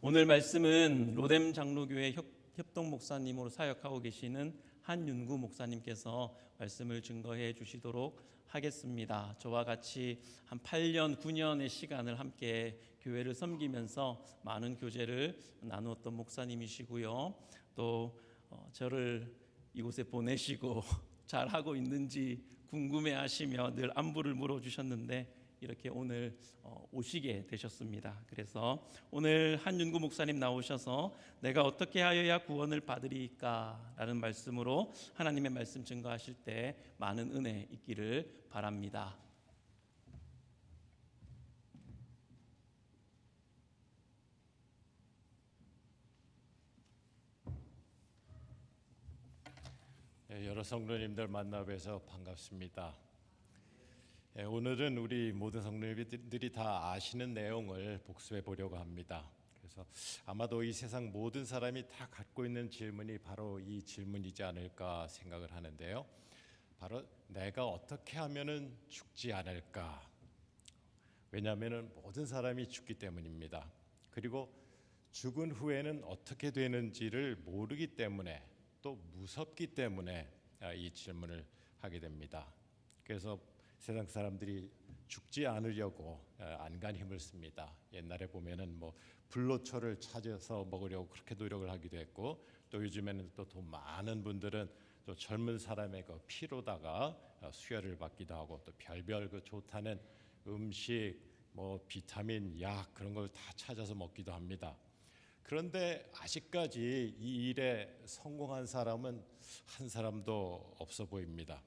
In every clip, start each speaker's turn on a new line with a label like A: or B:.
A: 오늘 말씀은 로뎀 장로교회 협동 목사님으로 사역하고 계시는 한윤구 목사님께서 말씀을 증거해 주시도록 하겠습니다. 저와 같이 한 8년, 9년의 시간을 함께 교회를 섬기면서 많은 교제를 나누었던 목사님이시고요. 또 저를 이곳에 보내시고 잘하고 있는지 궁금해하시며 늘 안부를 물어주셨는데 이렇게 오늘 오시게 되셨습니다. 그래서 오늘 한윤구 목사님 나오셔서 내가 어떻게 하여야 구원을 받으리까 라는 말씀으로 하나님의 말씀 증거하실 때 많은 은혜 있기를 바랍니다.
B: 여러 성도님들 만나 뵈서 반갑습니다. 오늘은 우리 모든 성도님들이 다 아시는 내용을 복습해 보려고 합니다. 그래서 아마도 이 세상 모든 사람이 다 갖고 있는 질문이 바로 이 질문이지 않을까 생각을 하는데요. 바로 내가 어떻게 하면은 죽지 않을까? 왜냐하면 모든 사람이 죽기 때문입니다. 그리고 죽은 후에는 어떻게 되는지를 모르기 때문에 또 무섭기 때문에 이 질문을 하게 됩니다. 그래서 세상 사람들이 죽지 않으려고 안간 힘을 씁니다. 옛날에 보면은 뭐 불로초를 찾아서 먹으려고 그렇게 노력을 하기도 했고, 또 요즘에는 또 더 많은 분들은 또 젊은 사람의 그 피로다가 수혈을 받기도 하고, 또 별별 그 좋다는 음식, 뭐 비타민, 약 그런 걸 다 찾아서 먹기도 합니다. 그런데 아직까지 이 일에 성공한 사람은 한 사람도 없어 보입니다.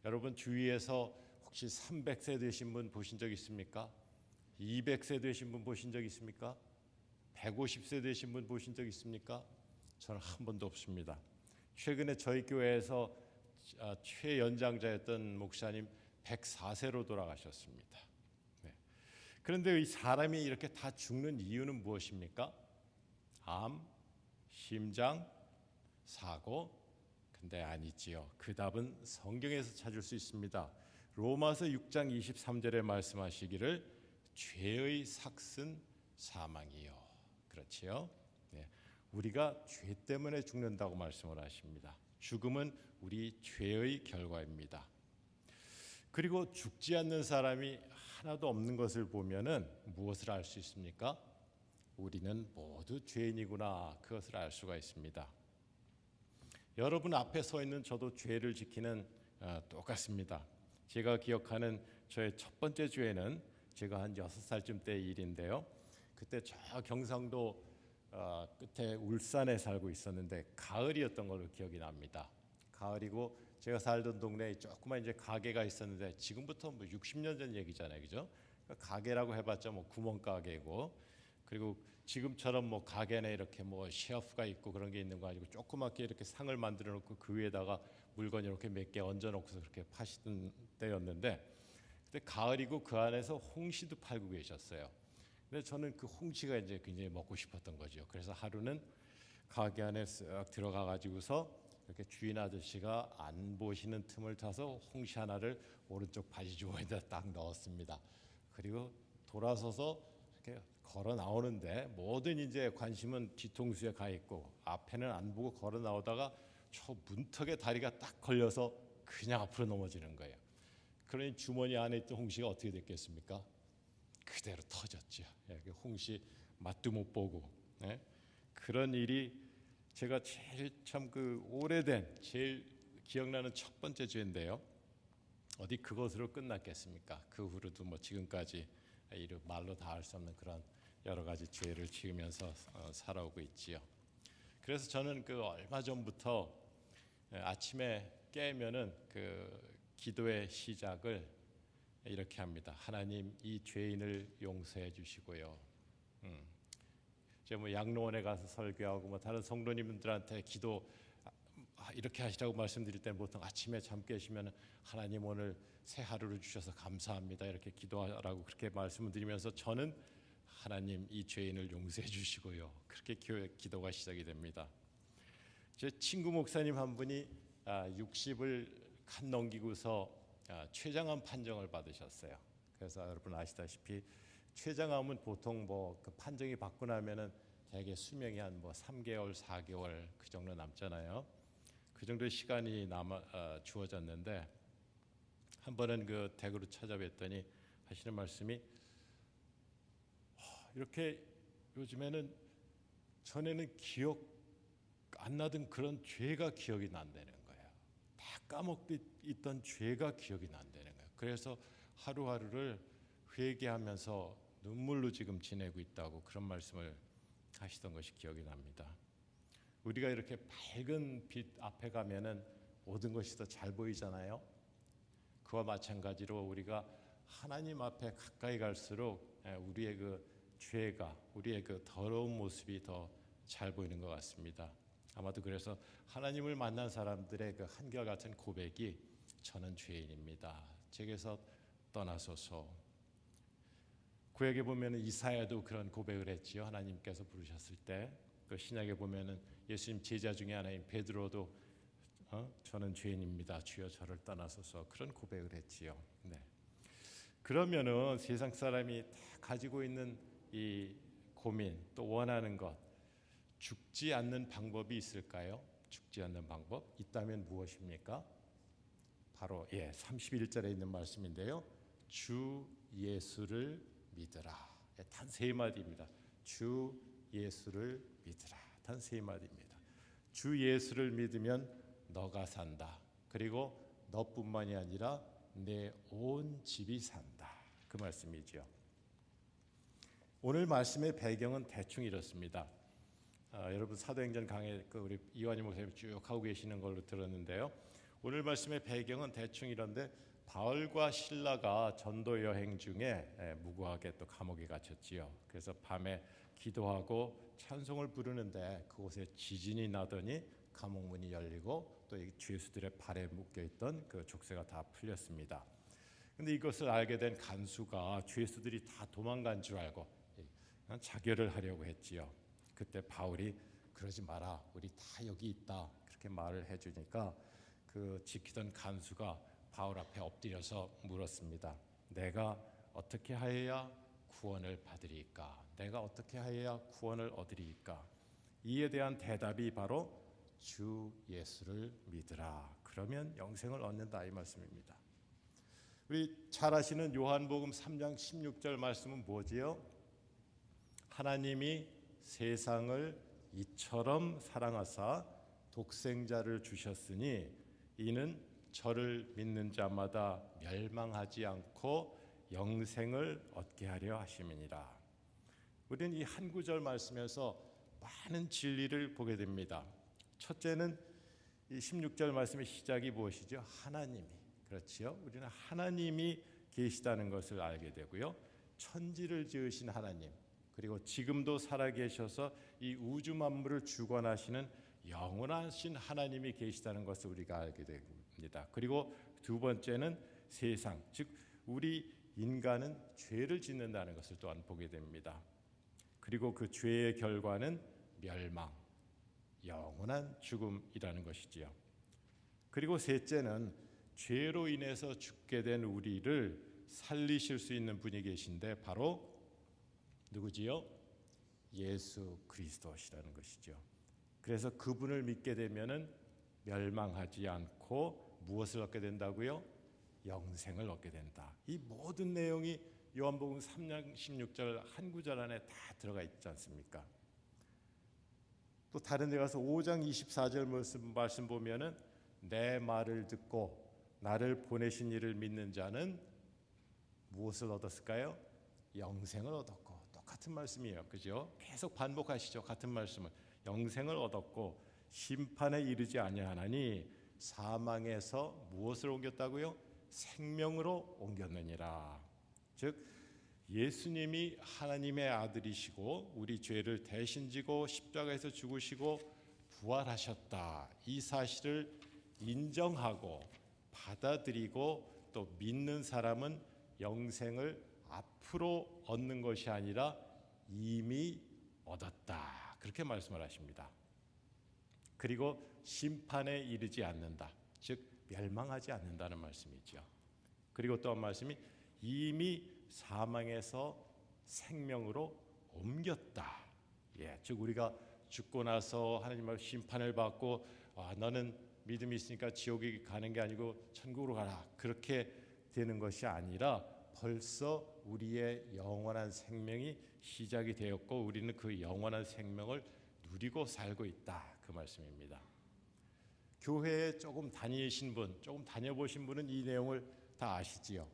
B: 여러분 주위에서 혹시 300세 되신 분 보신 적 있습니까? 200세 되신 분 보신 적 있습니까? 150세 되신 분 보신 적 있습니까? 저는 한 번도 없습니다. 최근에 저희 교회에서 최연장자였던 목사님 104세로 돌아가셨습니다. 네. 그런데 이 사람이 이렇게 다 죽는 이유는 무엇입니까? 암, 심장, 사고? 근데 아니지요. 그 답은 성경에서 찾을 수 있습니다. 로마서 6장 23절에 말씀하시기를 죄의 삭은 사망이요. 그렇지요? 네. 우리가 죄 때문에 죽는다고 말씀을 하십니다. 죽음은 우리 죄의 결과입니다. 그리고 죽지 않는 사람이 하나도 없는 것을 보면은 무엇을 알 수 있습니까? 우리는 모두 죄인이구나, 그것을 알 수가 있습니다. 여러분 앞에 서 있는 저도 죄를 지키는 똑같습니다. 제가 기억하는 저의 첫 번째 죄는 제가 한 6살쯤 때 일인데요. 그때 저 경상도 끝에 울산에 살고 있었는데 가을이었던 걸로 기억이 납니다. 가을이고 제가 살던 동네에 조그만 이제 가게가 있었는데, 지금부터 뭐 60년 전 얘기잖아요, 그죠? 가게라고 해봤자 뭐 구멍가게고, 그리고 지금처럼 뭐 가게내 이렇게 뭐 셰프가 있고 그런 게 있는 거 아니고 조그맣게 이렇게 상을 만들어 놓고 그 위에다가 물건 이렇게 몇 개 얹어 놓고서 그렇게 파시던 때였는데, 그때 가을이고 그 안에서 홍시도 팔고 계셨어요. 근데 저는 그 홍시가 이제 굉장히 먹고 싶었던 거죠. 그래서 하루는 가게 안에 쓱 들어가 가지고서 이렇게 주인 아저씨가 안 보시는 틈을 타서 홍시 하나를 오른쪽 바지 주머니에다 딱 넣었습니다. 그리고 돌아서서 이렇게 걸어 나오는데 모든 이제 관심은 뒤통수에 가 있고 앞에는 안 보고 걸어 나오다가 저 문턱에 다리가 딱 걸려서 그냥 앞으로 넘어지는 거예요. 그러니 주머니 안에 있던 홍시가 어떻게 됐겠습니까? 그대로 터졌죠. 홍시 맛도 못 보고. 네? 그런 일이 제가 제일 참 그 오래된 제일 기억나는 첫 번째 죄인데요. 어디 그것으로 끝났겠습니까? 그 후로도 뭐 지금까지 말로 다 할 수 없는 그런 여러 가지 죄를 지으면서 살아오고 있지요. 그래서 저는 그 얼마 전부터 아침에 깨면은 그 기도의 시작을 이렇게 합니다. 하나님, 이 죄인을 용서해 주시고요. 제가 뭐 양로원에 가서 설교하고 뭐 다른 성도님들한테 기도 이렇게 하시라고 말씀드릴 때는 보통 아침에 잠 깨시면 하나님 오늘 새 하루를 주셔서 감사합니다 이렇게 기도하라고 그렇게 말씀을 드리면서 저는 하나님 이 죄인을 용서해 주시고요, 그렇게 기도가 시작이 됩니다. 제 친구 목사님 한 분이 60을 칸 넘기고서 췌장암 판정을 받으셨어요. 그래서 여러분 아시다시피 췌장암은 보통 뭐 그 판정이 받고 나면은 대개 수명이 한 뭐 3개월, 4개월 그 정도 남잖아요. 그 정도의 시간이 주어졌는데 한 번은 그 댁으로 찾아뵀더니 하시는 말씀이 이렇게 요즘에는 전에는 기억 안 나던 그런 죄가 기억이 난다는 거예요. 다 까먹고 있던 죄가 기억이 난다는 거예요. 그래서 하루하루를 회개하면서 눈물로 지금 지내고 있다고 그런 말씀을 하시던 것이 기억이 납니다. 우리가 이렇게 밝은 빛 앞에 가면은 모든 것이 더 잘 보이잖아요. 그와 마찬가지로 우리가 하나님 앞에 가까이 갈수록 우리의 그 죄가, 우리의 그 더러운 모습이 더 잘 보이는 것 같습니다. 아마도 그래서 하나님을 만난 사람들의 그 한결같은 고백이 저는 죄인입니다. 제게서 떠나소서. 구약에 보면은 이사야도 그런 고백을 했지요. 하나님께서 부르셨을 때. 그 신약에 보면은 예수님 제자 중에 하나인 베드로도 저는 죄인입니다. 주여 저를 떠나소서 그런 고백을 했지요. 네. 그러면은 세상 사람이 다 가지고 있는 이 고민 또 원하는 것 죽지 않는 방법이 있을까요? 죽지 않는 방법 있다면 무엇입니까? 바로 31절에 있는 말씀인데요. 주 예수를 믿으라. 단 세 마디입니다. 주 예수를 믿으라. 단 세 마디입니다. 주 예수를 믿으면 너가 산다. 그리고 너뿐만이 아니라 내 온 집이 산다. 그 말씀이죠. 오늘 말씀의 배경은 대충 이렇습니다. 여러분 사도행전 강의 우리 이완희 목사님 쭉 하고 계시는 걸로 들었는데요. 오늘 말씀의 배경은 대충 이런데 바울과 실라가 전도 여행 중에 무고하게 또 감옥에 갇혔지요. 그래서 밤에 기도하고 찬송을 부르는데 그곳에 지진이 나더니 감옥 문이 열리고 또 죄수들의 발에 묶여 있던 그 족쇄가 다 풀렸습니다. 근데 이것을 알게 된 간수가 죄수들이 다 도망간 줄 알고 자결을 하려고 했지요. 그때 바울이 그러지 마라. 우리 다 여기 있다. 그렇게 말을 해주니까 그 지키던 간수가 바울 앞에 엎드려서 물었습니다. 내가 어떻게 하여야 구원을 받으리까? 내가 어떻게 하여야 구원을 얻으리까? 이에 대한 대답이 바로 주 예수를 믿으라. 그러면 영생을 얻는다 이 말씀입니다. 우리 잘 아시는 요한복음 3장 16절 말씀은 뭐지요? 하나님이 세상을 이처럼 사랑하사 독생자를 주셨으니 이는 저를 믿는 자마다 멸망하지 않고 영생을 얻게 하려 하심이니라. 우리는 이 한 구절 말씀에서 많은 진리를 보게 됩니다. 첫째는 이 16절 말씀의 시작이 무엇이죠? 하나님이. 그렇지요? 우리는 하나님이 계시다는 것을 알게 되고요. 천지를 지으신 하나님, 그리고 지금도 살아계셔서 이 우주 만물을 주관하시는 영원하신 하나님이 계시다는 것을 우리가 알게 됩니다. 그리고 두 번째는 세상, 즉 우리 인간은 죄를 짓는다는 것을 또한 보게 됩니다. 그리고 그 죄의 결과는 멸망, 영원한 죽음이라는 것이지요. 그리고 셋째는 죄로 인해서 죽게 된 우리를 살리실 수 있는 분이 계신데 바로 누구지요? 예수 그리스도시라는 것이죠. 그래서 그분을 믿게 되면은 멸망하지 않고 무엇을 얻게 된다고요? 영생을 얻게 된다. 이 모든 내용이 요한복음 3장 16절 한 구절 안에 다 들어가 있지 않습니까? 또 다른 데 가서 5장 24절 말씀 보면은 내 말을 듣고 나를 보내신 이를 믿는 자는 무엇을 얻었을까요? 영생을 얻었고, 똑같은 말씀이에요. 그죠? 계속 반복하시죠. 같은 말씀을. 영생을 얻었고 심판에 이르지 아니하나니 사망에서 무엇을 옮겼다고요? 생명으로 옮겼느니라. 즉 예수님이 하나님의 아들이시고 우리 죄를 대신 지고 십자가에서 죽으시고 부활하셨다. 이 사실을 인정하고 받아들이고 또 믿는 사람은 영생을 앞으로 얻는 것이 아니라 이미 얻었다. 그렇게 말씀을 하십니다. 그리고 심판에 이르지 않는다. 즉 멸망하지 않는다는 말씀이죠. 그리고 또 한 말씀이 이미 사망에서 생명으로 옮겼다. 즉 우리가 죽고 나서 하나님 앞에 심판을 받고 너는 믿음이 있으니까 지옥에 가는 게 아니고 천국으로 가라, 그렇게 되는 것이 아니라 벌써 우리의 영원한 생명이 시작이 되었고 우리는 그 영원한 생명을 누리고 살고 있다, 그 말씀입니다. 교회에 조금 다니신 분, 조금 다녀보신 분은 이 내용을 다 아시지요.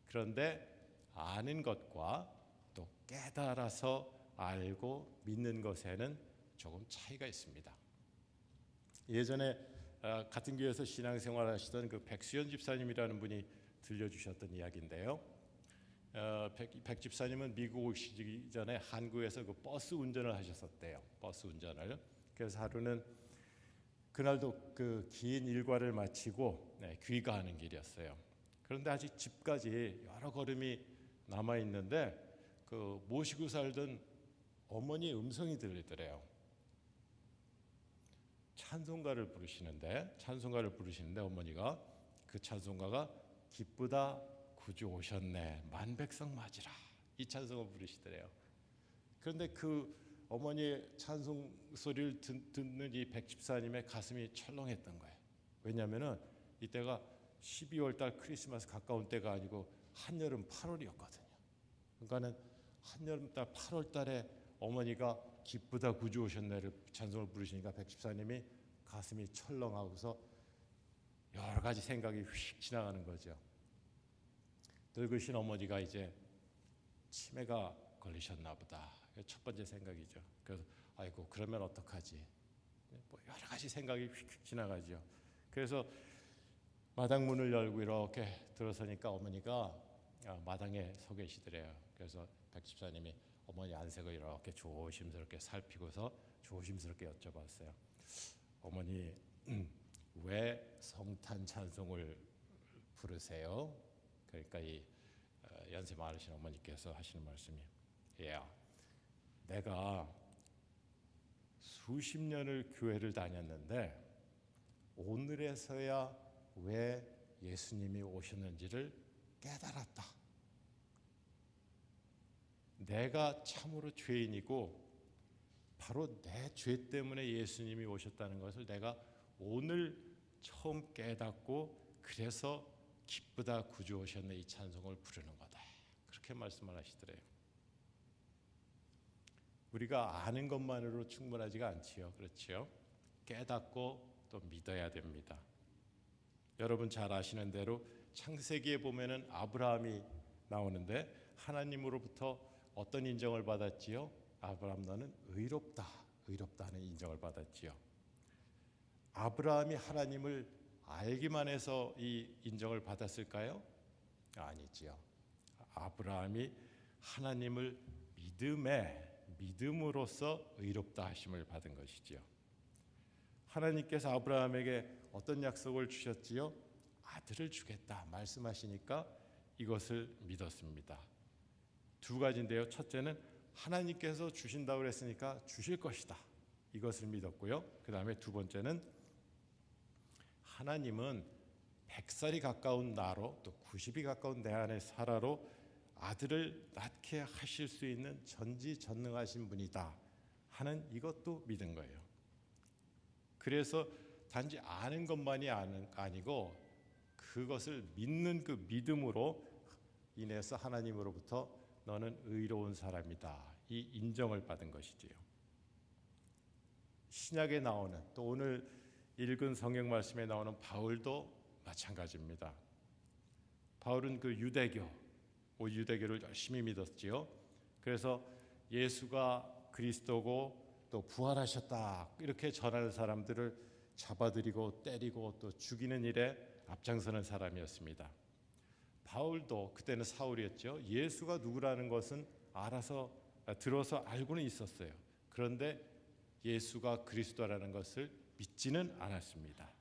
B: 그런데 아는 것과 또 깨달아서 알고 믿는 것에는 조금 차이가 있습니다. 예전에 같은 교회에서 신앙생활 하시던 그 백수연 집사님이라는 분이 들려주셨던 이야기인데요. 백 집사님은 미국 오시기 전에 한국에서 그 버스 운전을 하셨었대요. 버스 운전을. 그래서 하루는 그날도 그 긴 일과를 마치고 귀가하는 길이었어요. 그런데 아직 집까지 여러 걸음이 남아 있는데 그 모시고 살던 어머니의 음성이 들리더래요. 찬송가를 부르시는데 어머니가 그 찬송가가 기쁘다 구주 오셨네 만백성 맞으라, 이 찬송을 부르시더래요. 그런데 그 어머니의 찬송 소리를 듣는 이 백집사님의 가슴이 철렁했던 거예요. 왜냐하면은 이때가 12월 달 크리스마스 가까운 때가 아니고 한여름 8월이었거든요. 그러니까는 한여름 달 8월 달에 어머니가 기쁘다 구주 오셨네를 찬송을 부르시니까 백집사님이 가슴이 철렁하고서 여러 가지 생각이 휙 지나가는 거죠. 늙으신 어머니가 이제 치매가 걸리셨나 보다. 첫 번째 생각이죠. 그래서 아이고 그러면 어떡하지? 뭐 여러 가지 생각이 휙휙 지나가죠. 그래서 마당 문을 열고 이렇게 들어서니까 어머니가 마당에 서 계시더래요. 그래서 백집사님이 어머니 안색을 이렇게 조심스럽게 살피고서 조심스럽게 여쭤봤어요. 어머니 왜 성탄 찬송을 부르세요? 그러니까 이 연세 많으신 어머니께서 하시는 말씀이 내가 수십 년을 교회를 다녔는데 오늘에서야 왜 예수님이 오셨는지를 깨달았다. 내가 참으로 죄인이고 바로 내 죄 때문에 예수님이 오셨다는 것을 내가 오늘 처음 깨닫고 그래서 기쁘다 구주 오셨네 이 찬송을 부르는 거다, 그렇게 말씀을 하시더래요. 우리가 아는 것만으로 충분하지가 않지요. 그렇지요? 깨닫고 또 믿어야 됩니다. 여러분 잘 아시는 대로 창세기에 보면은 아브라함이 나오는데 하나님으로부터 어떤 인정을 받았지요? 아브라함 너는 의롭다 하는 인정을 받았지요. 아브라함이 하나님을 알기만 해서 이 인정을 받았을까요? 아니지요. 아브라함이 하나님을 믿음으로써 의롭다 하심을 받은 것이지요. 하나님께서 아브라함에게 어떤 약속을 주셨지요? 아들을 주겠다 말씀하시니까 이것을 믿었습니다. 두 가지인데요. 첫째는 하나님께서 주신다고 그랬으니까 주실 것이다, 이것을 믿었고요. 그 다음에 두 번째는 하나님은 100살이 가까운 나로 또 90이 가까운 내 안에 사라로 아들을 낳게 하실 수 있는 전지전능하신 분이다 하는 이것도 믿은 거예요. 그래서 단지 아는 것만이 아니고 그것을 믿는 그 믿음으로 인해서 하나님으로부터 너는 의로운 사람이다, 이 인정을 받은 것이지요. 신약에 나오는 또 오늘 읽은 성경 말씀에 나오는 바울도 마찬가지입니다. 바울은 그 유대교를 열심히 믿었지요. 그래서 예수가 그리스도고 또 부활하셨다 이렇게 전하는 사람들을 잡아들이고 때리고 또 죽이는 일에 앞장서는 사람이었습니다. 바울도 그때는 사울이었죠. 예수가 누구라는 것은 들어서 알고는 있었어요. 그런데 예수가 그리스도라는 것을 믿지는 않았습니다.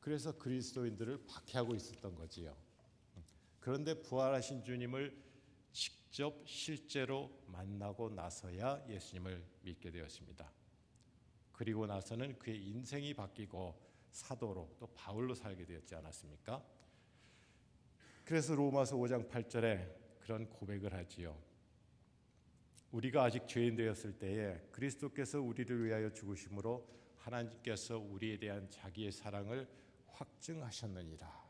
B: 그래서 그리스도인들을 박해하고 있었던 거지요. 그런데 부활하신 주님을 직접 실제로 만나고 나서야 예수님을 믿게 되었습니다. 그리고 나서는 그의 인생이 바뀌고 사도로 또 바울로 살게 되었지 않았습니까? 그래서 로마서 5장 8절에 그런 고백을 하지요. 우리가 아직 죄인 되었을 때에 그리스도께서 우리를 위하여 죽으심으로 하나님께서 우리에 대한 자기의 사랑을 확증하셨느니라.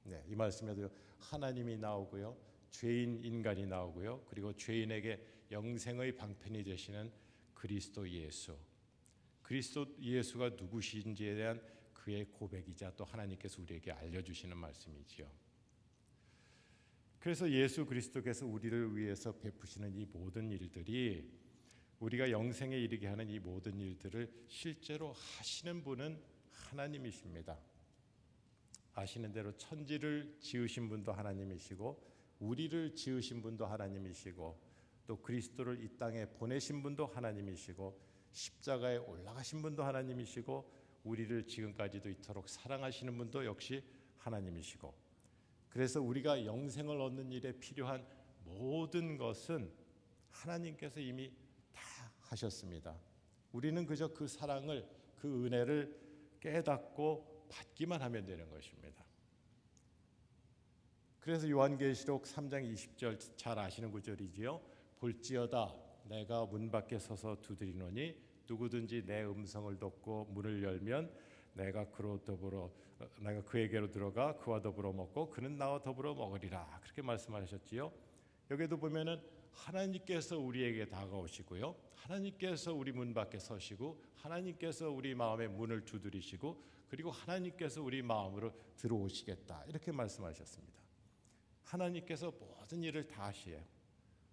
B: 네, 이 말씀에도 하나님이 나오고요, 죄인 인간이 나오고요, 그리고 죄인에게 영생의 방편이 되시는 그리스도 예수, 그리스도 예수가 누구신지에 대한 그의 고백이자 또 하나님께서 우리에게 알려주시는 말씀이지요. 그래서 예수 그리스도께서 우리를 위해서 베푸시는 이 모든 일들이, 우리가 영생에 이르게 하는 이 모든 일들을 실제로 하시는 분은 하나님이십니다. 아시는 대로 천지를 지으신 분도 하나님이시고, 우리를 지으신 분도 하나님이시고, 또 그리스도를 이 땅에 보내신 분도 하나님이시고, 십자가에 올라가신 분도 하나님이시고, 우리를 지금까지도 이토록 사랑하시는 분도 역시 하나님이시고, 그래서 우리가 영생을 얻는 일에 필요한 모든 것은 하나님께서 이미 다 하셨습니다. 우리는 그저 그 사랑을, 그 은혜를 깨닫고 받기만 하면 되는 것입니다. 그래서 요한계시록 3장 20절 잘 아시는 구절이지요. 볼지어다 내가 문 밖에 서서 두드리노니 누구든지 내 음성을 듣고 문을 열면 내가 그에게로 들어가 그와 더불어 먹고 그는 나와 더불어 먹으리라. 그렇게 말씀하셨지요. 여기도 보면은 하나님께서 우리에게 다가오시고요, 하나님께서 우리 문 밖에 서시고, 하나님께서 우리 마음의 문을 두드리시고, 그리고 하나님께서 우리 마음으로 들어오시겠다, 이렇게 말씀하셨습니다. 하나님께서 모든 일을 다 하시에요.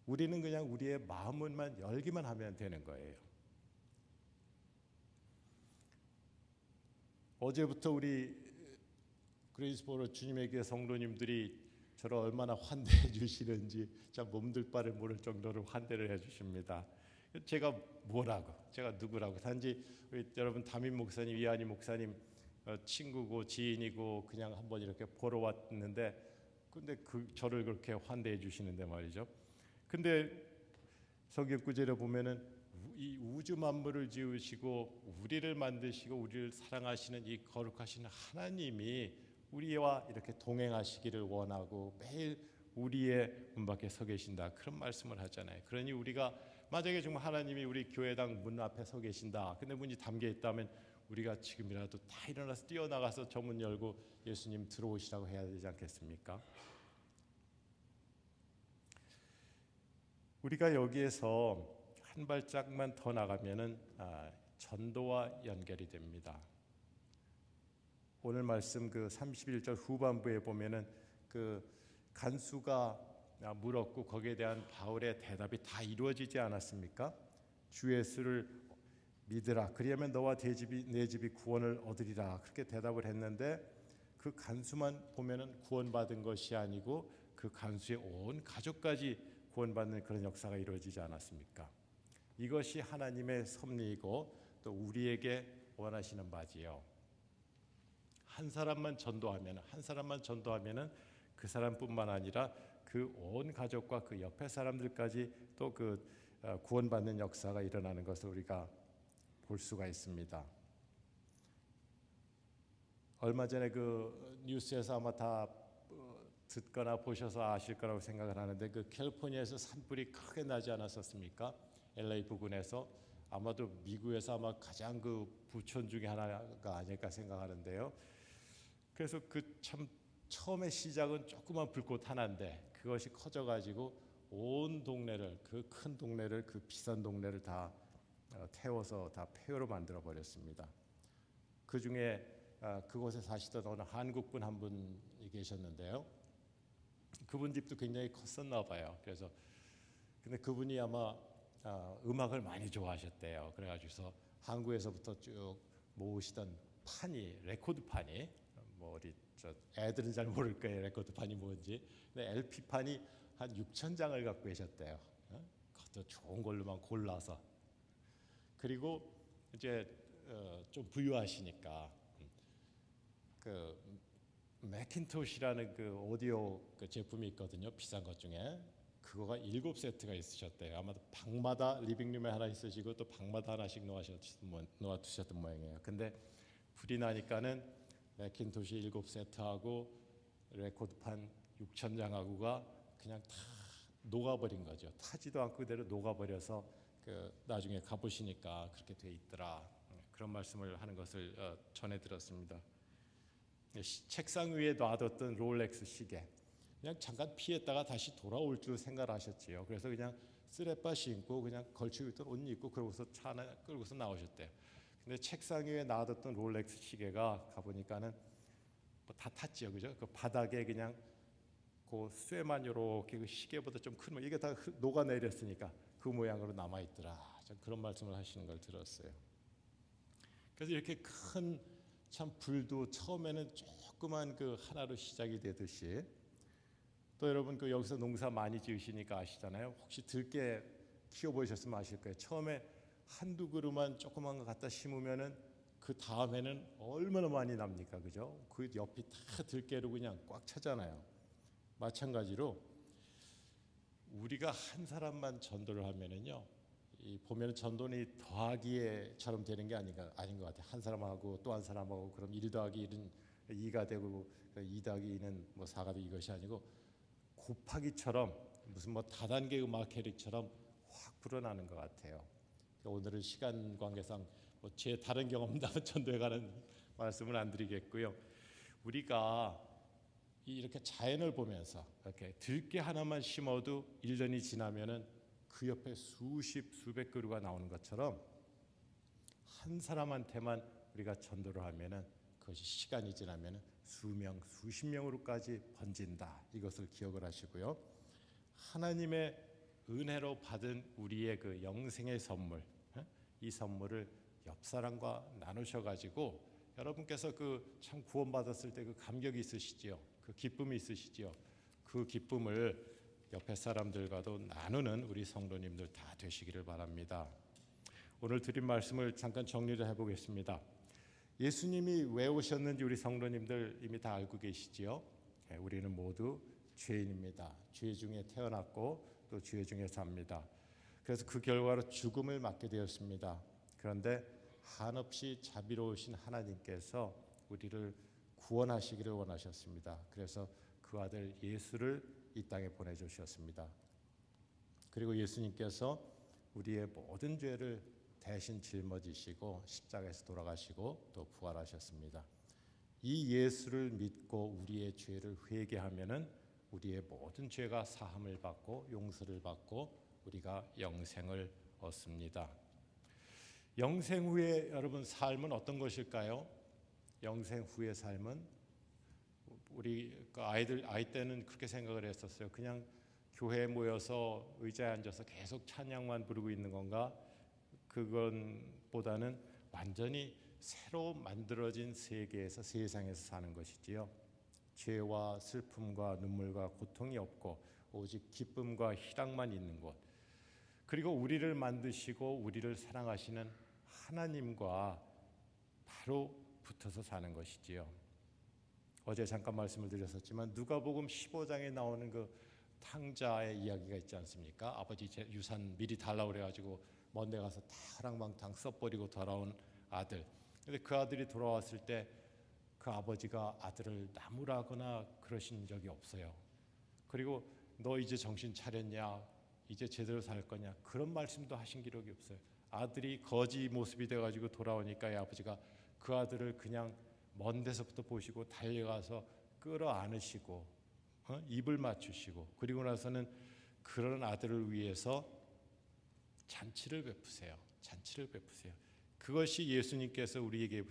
B: 우리는 그냥 우리의 마음문만 열기만 하면 되는 거예요. 어제부터 우리 그레이스보로 주님의 교회 성도님들이 저를 얼마나 환대해 주시는지 참 몸둘 바를 모를 정도로 환대를 해 주십니다. 제가 뭐라고, 제가 누구라고, 단지 여러분 담임 목사님, 이한희 목사님 친구고 지인이고 그냥 한번 이렇게 보러 왔는데, 근데 저를 그렇게 환대해 주시는데 말이죠. 근데 성경 구절에 보면은 이 우주 만물을 지으시고 우리를 만드시고 우리를 사랑하시는 이 거룩하신 하나님이 우리와 이렇게 동행하시기를 원하고 매일 우리의 문 밖에 서 계신다, 그런 말씀을 하잖아요. 그러니 우리가 만약에 정말 하나님이 우리 교회당 문 앞에 서 계신다, 근데 문이 잠겨 있다면 우리가 지금이라도 다 일어나서 뛰어나가서 저 문 열고 예수님 들어오시라고 해야 되지 않겠습니까? 우리가 여기에서 한 발짝만 더 나가면은 전도와 연결이 됩니다. 오늘 말씀 그 31절 후반부에 보면은 그 간수가 물었고 거기에 대한 바울의 대답이 다 이루어지지 않았습니까? 주 예수를 믿으라, 그리하면 너와 내 집이 구원을 얻으리라, 그렇게 대답을 했는데, 그 간수만 보면은 구원받은 것이 아니고 그 간수의 온 가족까지 구원받는 그런 역사가 이루어지지 않았습니까? 이것이 하나님의 섭리이고 또 우리에게 원하시는 바지요. 한 사람만 전도하면은 그 사람뿐만 아니라 그 온 가족과 그 옆에 사람들까지 또 그 구원받는 역사가 일어나는 것을 우리가 볼 수가 있습니다. 얼마 전에 그 뉴스에서 아마 다 듣거나 보셔서 아실 거라고 생각을 하는데, 그 캘리포니아에서 산불이 크게 나지 않았었습니까? LA 부근에서. 아마도 미국에서 아마 가장 그 부촌 중에 하나가 아닐까 생각하는데요. 그래서 그 참 처음에 시작은 조그만 불꽃 하나인데 그것이 커져가지고 온 동네를, 그 큰 동네를, 그 비싼 동네를 다 태워서 다 폐허로 만들어 버렸습니다. 그 중에 그곳에 사시던 어느 한국분 한 분이 계셨는데요. 그분 집도 굉장히 컸었나 봐요. 그래서 근데 그분이 아마 음악을 많이 좋아하셨대요. 그래가지고서 한국에서부터 쭉 모으시던 판이, 레코드판이, 뭐 우리 저 애들은 잘 모를 거예요, 레코드판이 뭔지. 근데 LP판이 한 6,000장을 갖고 계셨대요. 그것도 좋은 걸로만 골라서. 그리고 이제 좀 부유하시니까 그 매킨토시라는 그 오디오 그 제품이 있거든요, 비싼 것 중에. 그거가 7세트가 있으셨대요. 아마도 방마다 리빙룸에 하나 있으시고 또 방마다 하나씩 놓아두셨던 모양이에요. 근데 불이 나니까는 매킨토시 7세트하고 레코드판 6,000장하고가 그냥 다 녹아버린 거죠. 타지도 않고 그대로 녹아버려서 나중에 가보시니까 그렇게 돼 있더라. 그런 말씀을 하는 것을 전해 들었습니다. 책상 위에 놔뒀던 롤렉스 시계 그냥 잠깐 피했다가 다시 돌아올 줄 생각하셨지요. 그래서 그냥 쓰레빠 신고 그냥 걸치고 있던 옷 입고 그러고서 차 하나 끌고서 나오셨대요. 근데 책상 위에 놔뒀던 롤렉스 시계가 가보니까는 다 탔지요, 그죠? 그 바닥에 그냥 그 쇠만 이렇게 그 시계보다 좀 큰 이게 다 녹아내렸으니까 그 모양으로 남아 있더라. 그런 말씀을 하시는 걸 들었어요. 그래서 이렇게 큰 참 불도 처음에는 조그만 그 하나로 시작이 되듯이 또 여러분 그 여기서 농사 많이 지으시니까 아시잖아요. 혹시 들깨 키워보셨으면 아실 거예요. 처음에 한두 그루만 조그만 거 갖다 심으면은 그 다음에는 얼마나 많이 납니까, 그죠? 그 옆이 다 들깨로 그냥 꽉 차잖아요. 마찬가지로 우리가 한 사람만 전도를 하면은요, 이 보면은 전도는 더하기에처럼 되는 게 아닌 것 같아요. 한 사람하고 또 한 사람하고 그럼 1 더하기 1은 2가 되고 2 더하기 2는 뭐 4가 되고 이것이 아니고 곱하기처럼 무슨 뭐 다단계 음악 캐릭처럼 확 불어나는 것 같아요. 오늘은 시간 관계상 뭐 제 다른 경험담 전도에 관한 말씀은 안 드리겠고요. 우리가 이렇게 자연을 보면서 이렇게 들깨 하나만 심어도 1년이 지나면은 그 옆에 수백 그루가 나오는 것처럼 한 사람한테만 우리가 전도를 하면은 그것이 시간이 지나면은 수명, 수십 명으로까지 번진다. 이것을 기억을 하시고요. 하나님의 은혜로 받은 우리의 그 영생의 선물, 이 선물을 옆 사람과 나누셔 가지고 여러분께서 그 참 구원받았을 때 그 감격이 있으시지요. 그 기쁨이 있으시지요. 그 기쁨을 옆에 사람들과도 나누는 우리 성도님들 다 되시기를 바랍니다. 오늘 드린 말씀을 잠깐 정리를 해보겠습니다. 예수님이 왜 오셨는지 우리 성도님들 이미 다 알고 계시지요. 우리는 모두 죄인입니다. 죄 중에 태어났고 또 죄 중에 삽니다. 그래서 그 결과로 죽음을 맞게 되었습니다. 그런데 한없이 자비로우신 하나님께서 우리를 구원하시기를 원하셨습니다. 그래서 그 아들 예수를 이 땅에 보내주셨습니다. 그리고 예수님께서 우리의 모든 죄를 대신 짊어지시고 십자가에서 돌아가시고 또 부활하셨습니다. 이 예수를 믿고 우리의 죄를 회개하면은 우리의 모든 죄가 사함을 받고 용서를 받고 우리가 영생을 얻습니다. 영생 후에 여러분 삶은 어떤 것일까요? 영생 후의 삶은 우리 아이 때는 그렇게 생각을 했었어요. 그냥 교회에 모여서 의자에 앉아서 계속 찬양만 부르고 있는 건가? 그건보다는 완전히 새로 만들어진 세계에서 세상에서 사는 것이지요. 죄와 슬픔과 눈물과 고통이 없고 오직 기쁨과 희락만 있는 곳. 그리고 우리를 만드시고 우리를 사랑하시는 하나님과 바로 붙어서 사는 것이지요. 어제 잠깐 말씀을 드렸었지만 누가복음 15장에 나오는 그 탕자의 이야기가 있지 않습니까? 아버지 유산 미리 달라고 그래가지고 먼데 가서 다 하랑방탕 써버리고 돌아온 아들. 근데 그 아들이 돌아왔을 때 그 아버지가 아들을 나무라거나 그러신 적이 없어요. 그리고 너 이제 정신 차렸냐? 이제 제대로 살 거냐? 그런 말씀도 하신 기록이 없어요. 아들이 거지 모습이 돼가지고 돌아오니까 이 아버지가 그 아들을 그냥 먼 데서부터 보시고 달려가서 끌어안으시고 입을 맞추시고 그리고 나서는 그런 아들을 위해서 잔치를 베푸세요. 잔치를 베푸세요. 그것이 예수님께서 우리에게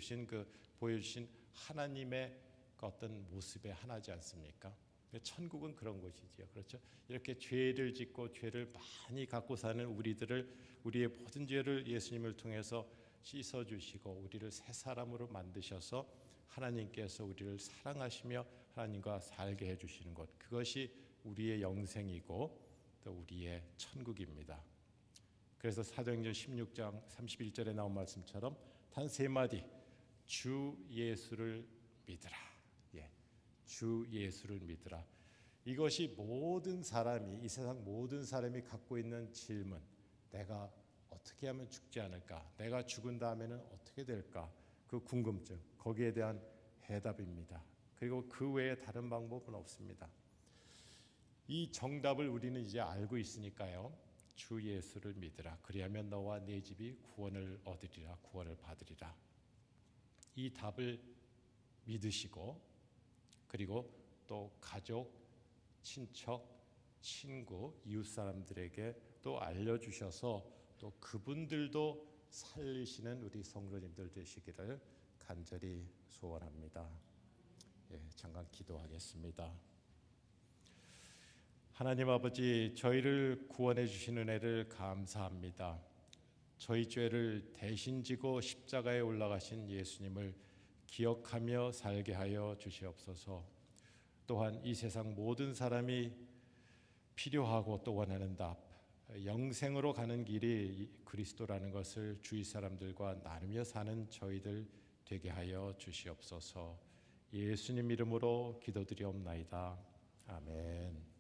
B: 보여주신 하나님의 어떤 모습의 하나지 않습니까? 천국은 그런 곳이지요. 그렇죠? 이렇게 죄를 짓고 죄를 많이 갖고 사는 우리의 모든 죄를 예수님을 통해서 씻어주시고 우리를 새 사람으로 만드셔서 하나님께서 우리를 사랑하시며 하나님과 살게 해주시는 것, 그것이 우리의 영생이고 또 우리의 천국입니다. 그래서 사도행전 16장 31절에 나온 말씀처럼 단 세 마디, 주 예수를 믿으라. 주 예수를 믿으라. 이것이 모든 사람이, 이 세상 모든 사람이 갖고 있는 질문, 내가 어떻게 하면 죽지 않을까? 내가 죽은 다음에는 어떻게 될까? 그 궁금증, 거기에 대한 해답입니다. 그리고 그 외에 다른 방법은 없습니다. 이 정답을 우리는 이제 알고 있으니까요. 주 예수를 믿으라. 그리하면 너와 네 집이 구원을 얻으리라. 구원을 받으리라. 이 답을 믿으시고 그리고 또 가족, 친척, 친구, 이웃 사람들에게 또 알려주셔서 또 그분들도 살리시는 우리 성도님들 되시기를 간절히 소원합니다. 잠깐 기도하겠습니다. 하나님 아버지, 저희를 구원해 주신 은혜를 감사합니다. 저희 죄를 대신 지고 십자가에 올라가신 예수님을 기억하며 살게 하여 주시옵소서. 또한 이 세상 모든 사람이 필요하고 또 원하는 답, 영생으로 가는 길이 그리스도라는 것을 주위 사람들과 나누며 사는 저희들 되게 하여 주시옵소서. 예수님 이름으로 기도드리옵나이다. 아멘.